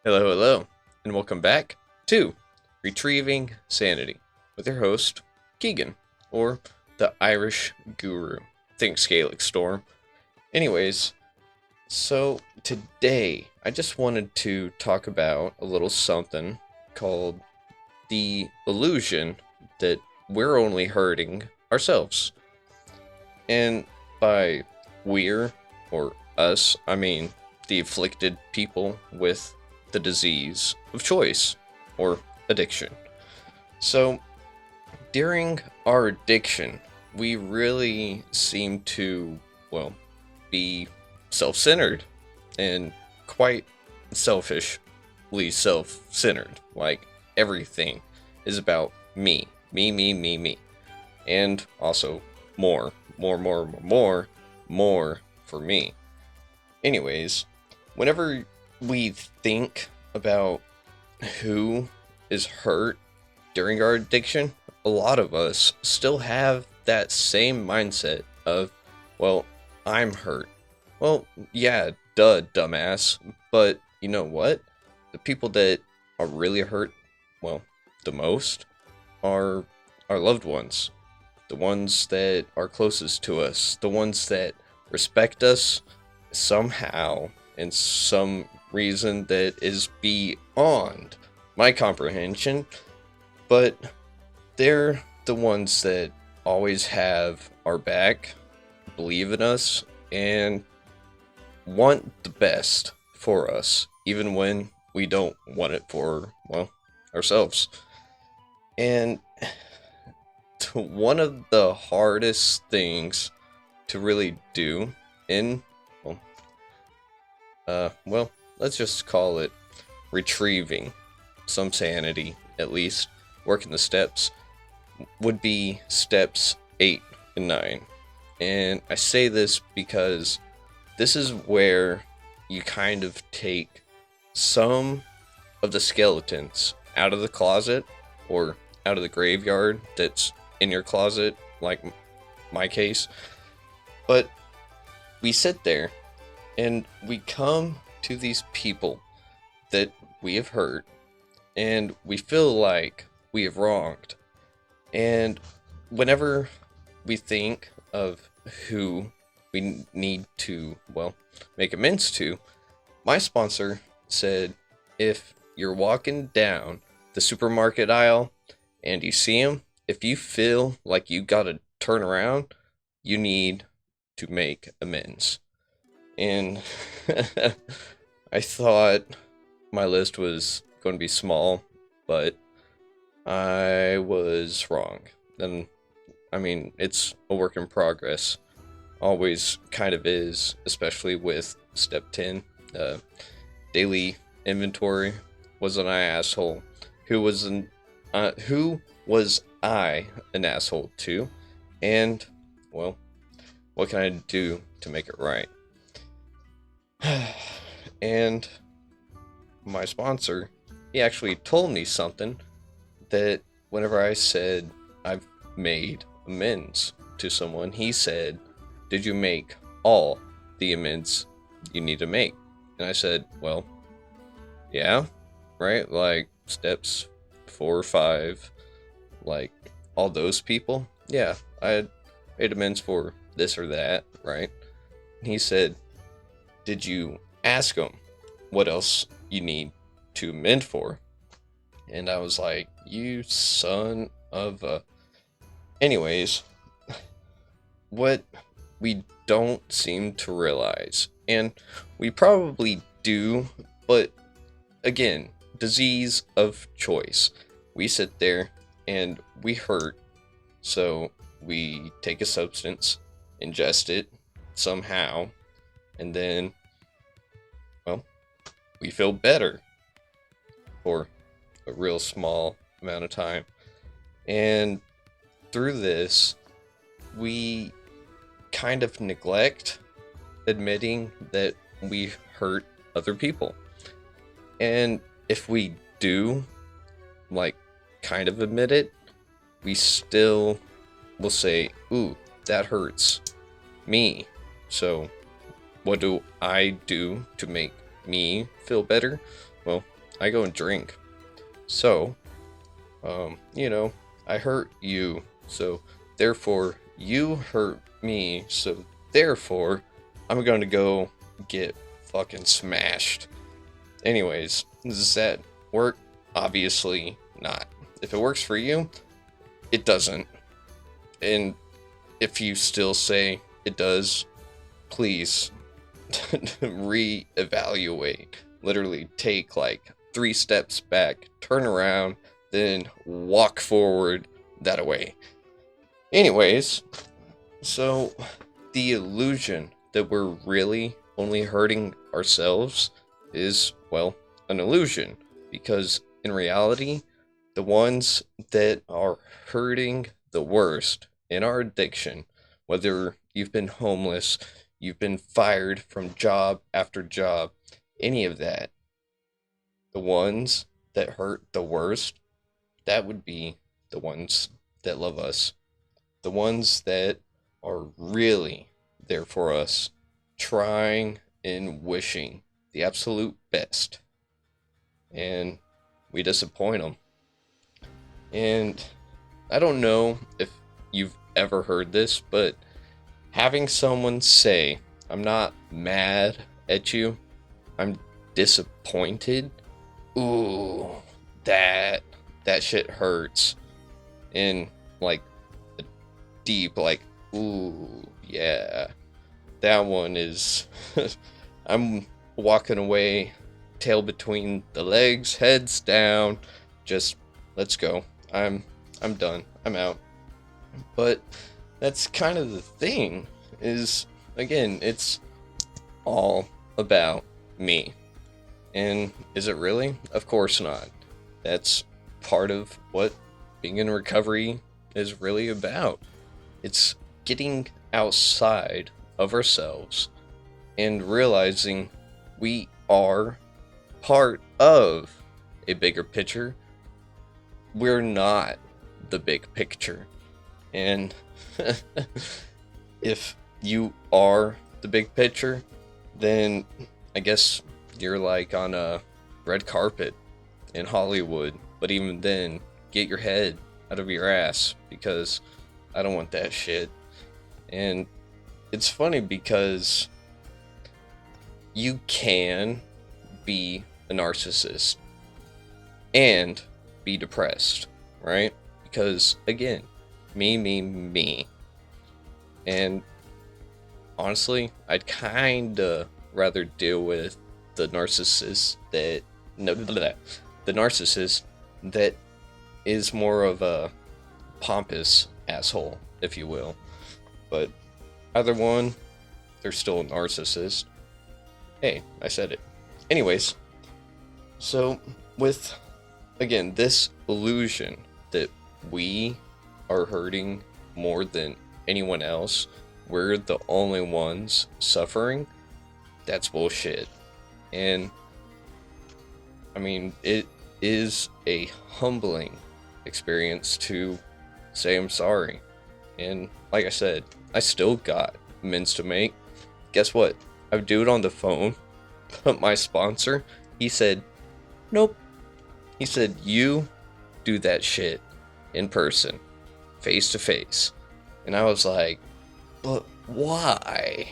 Hello, hello, and welcome back to Retrieving Sanity with your host, Keegan, or the Irish Guru. Think Gaelic Storm. Anyways, so today I just wanted to talk about a little something called the illusion that we're only hurting ourselves. And by we're or us, I mean the afflicted people with the disease of choice or addiction. So, during our addiction, we really seem to, well, be self centered and quite selfishly self centered. Like, everything is about me, me. And also more for me. Anyways, whenever we think about who is hurt during our addiction, a lot of us still have that same mindset of, well, I'm hurt. Well, yeah, duh, dumbass. But you know what? The people that are really hurt, well, the most are our loved ones, the ones that are closest to us, the ones that respect us somehow in some reason that is beyond my comprehension, but they're the ones that always have our back, believe in us, and want the best for us, even when we don't want it for, well, ourselves. And one of the hardest things to really do in, well, well, let's just call it retrieving some sanity, at least, working the steps, would be steps 8 and 9. And I say this because this is where you kind of take some of the skeletons out of the closet or out of the graveyard that's in your closet, like my case. But we sit there and we come to these people that we have hurt and we feel like we have wronged. And whenever we think of who we need to, well, make amends to, my sponsor said if you're walking down the supermarket aisle and you see him, if you feel like you gotta turn around, you need to make amends. And I thought my list was going to be small, but I was wrong. And I mean, it's a work in progress. Always kind of is, especially with step 10, daily inventory. Wasn't I asshole? Who was I an asshole to? And well, what can I do to make it right? And my sponsor, he actually told me something that whenever I said I've made amends to someone, he said, did you make all the amends you need to make? And I said, well, yeah, right? Like steps 4 or 5, like all those people. Yeah, I had made amends for this or that, right? And he said, did you ask them what else you need to amend for? And I was like, you son of a. Anyways, what we don't seem to realize, and we probably do, but again, disease of choice. We sit there and we hurt, so we take a substance, ingest it somehow, and then, well, we feel better for a real small amount of time. And through this, we kind of neglect admitting that we hurt other people. And if we do, like, kind of admit it, we still will say, ooh, that hurts me. So, what do I do to make me feel better? Well, I go and drink. So, you know, I hurt you. So, therefore, you hurt me. So, therefore, I'm going to go get fucking smashed. Anyways, does that work? Obviously not. If it works for you, it doesn't. And if you still say it does, please reevaluate. Literally take like 3 steps back, turn around, then walk forward that way. Anyways, so the illusion that we're really only hurting ourselves is, well, an illusion. Because in reality, the ones that are hurting the worst in our addiction, whether you've been homeless, you've been fired from job after job, any of that, the ones that hurt the worst, that would be the ones that love us. The ones that are really there for us, trying and wishing the absolute best. And we disappoint them. And I don't know if you've ever heard this, but having someone say, I'm not mad at you, I'm disappointed, ooh, that shit hurts. In like a deep, like, ooh, yeah. That one is I'm walking away, tail between the legs, heads down, just let's go. I'm done. I'm out. But that's kind of the thing, is again, it's all about me. And is it really? Of course not. That's part of what being in recovery is really about. It's getting outside of ourselves and realizing we are part of a bigger picture. We're not the big picture. And if you are the big picture, then I guess you're like on a red carpet in Hollywood. But even then, get your head out of your ass, because I don't want that shit. And it's funny because you can be a narcissist and be depressed, right? Because again, me. And honestly, I'd kinda rather deal with the narcissist that the narcissist that is more of a pompous asshole, if you will. But either one, they're still a narcissist. Hey, I said it. Anyways, so with, again, this illusion that we are hurting more than anyone else, we're the only ones suffering, that's bullshit. And I mean, it is a humbling experience to say I'm sorry. And like I said, I still got amends to make. Guess what? I would do it on the phone, but my sponsor, he said, nope. He said, you do that shit in person, face to face. And I was like, but why?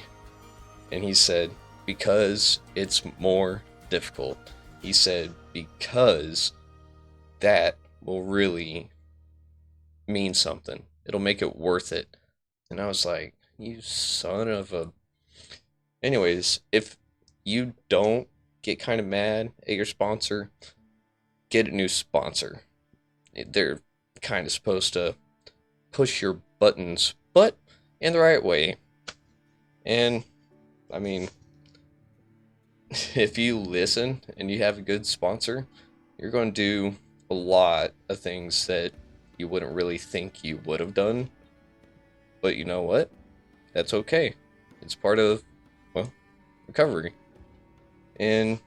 And he said, because it's more difficult. He said, because that will really mean something. It'll make it worth it. And I was like, you son of a... Anyways, if you don't get kind of mad at your sponsor, get a new sponsor. They're kind of supposed to push your buttons, but in the right way. And, I mean, if you listen and you have a good sponsor, you're going to do a lot of things that you wouldn't really think you would have done. But you know what? That's okay. It's part of, well, recovery. And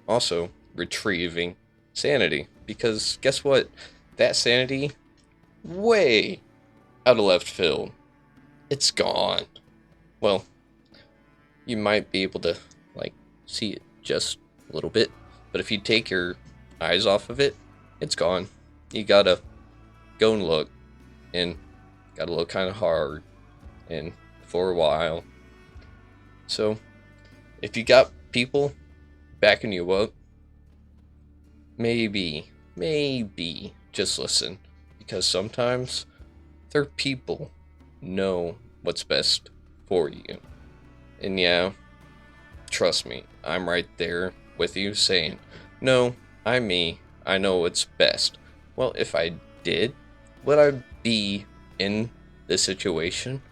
also retrieving sanity. Because guess what? That sanity, way out of left field, it's gone. Well, you might be able to, like, see it just a little bit. But if you take your eyes off of it, it's gone. You gotta go and look, and gotta look kind of hard and for a while. So if you got people backing you up, maybe just listen, because sometimes their people know what's best for you. And yeah, trust me, I'm right there with you saying, no, I'm me, I know what's best. Well, if I did, would I be in this situation?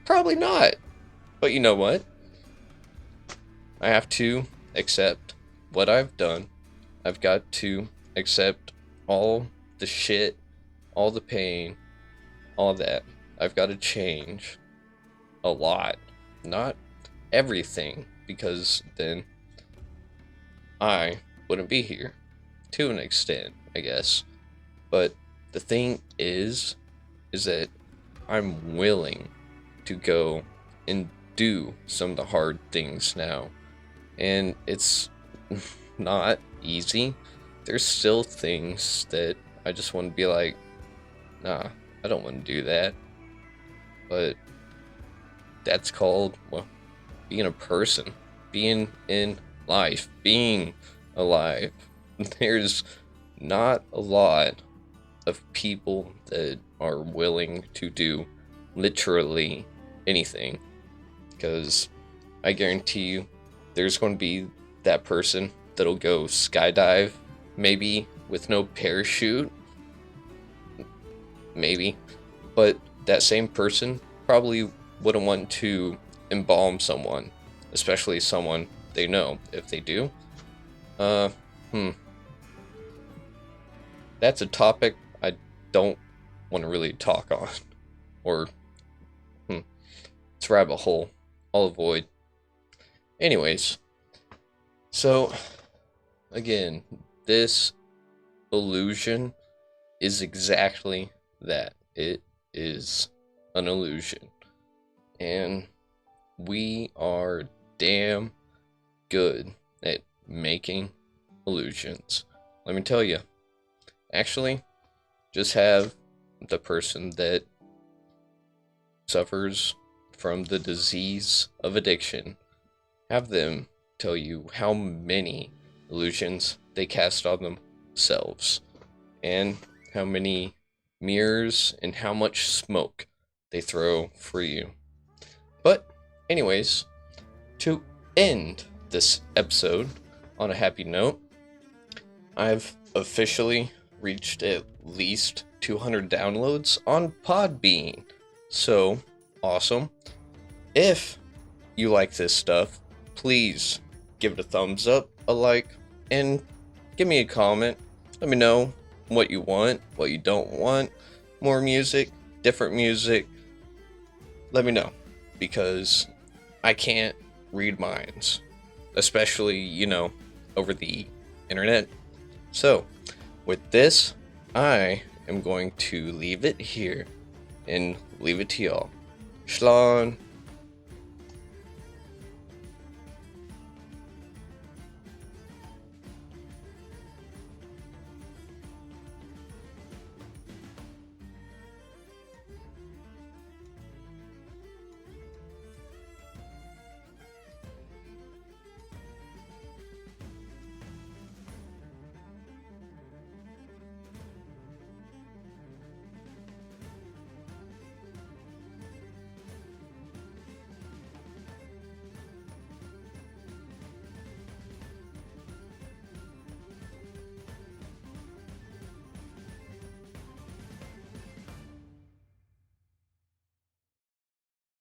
Probably not. But you know what? I have to accept what I've done. I've got to accept all the shit, all the pain, all that. I've got to change a lot. Not everything, because then I wouldn't be here. To an extent, I guess. But the thing is that I'm willing to go and do some of the hard things now. And it's not easy. There's still things that I just want to be like, nah, I don't want to do that. But that's called, well, being a person, being in life, being alive. There's not a lot of people that are willing to do literally anything, because I guarantee you there's going to be that person that'll go skydive, maybe with no parachute, maybe, but that same person probably wouldn't want to embalm someone, especially someone they know. If they do, that's a topic I don't want to really talk on, or it's a rabbit hole I'll avoid. Anyways, so again, this illusion is exactly that. It is an illusion, and we are damn good at making illusions. Let me tell you. Actually, just have the person that suffers from the disease of addiction, have them tell you how many illusions they cast on themselves, and how many mirrors and how much smoke they throw for you. But anyways, to end this episode on a happy note, I've officially reached at least 200 downloads on Podbean. So awesome. If you like this stuff, please give it a thumbs up, a like, and give me a comment. Let me know what you want, what you don't want, more music, different music. Let me know, because I can't read minds, especially, over the internet. So, with this, I am going to leave it here and leave it to y'all. Shalom.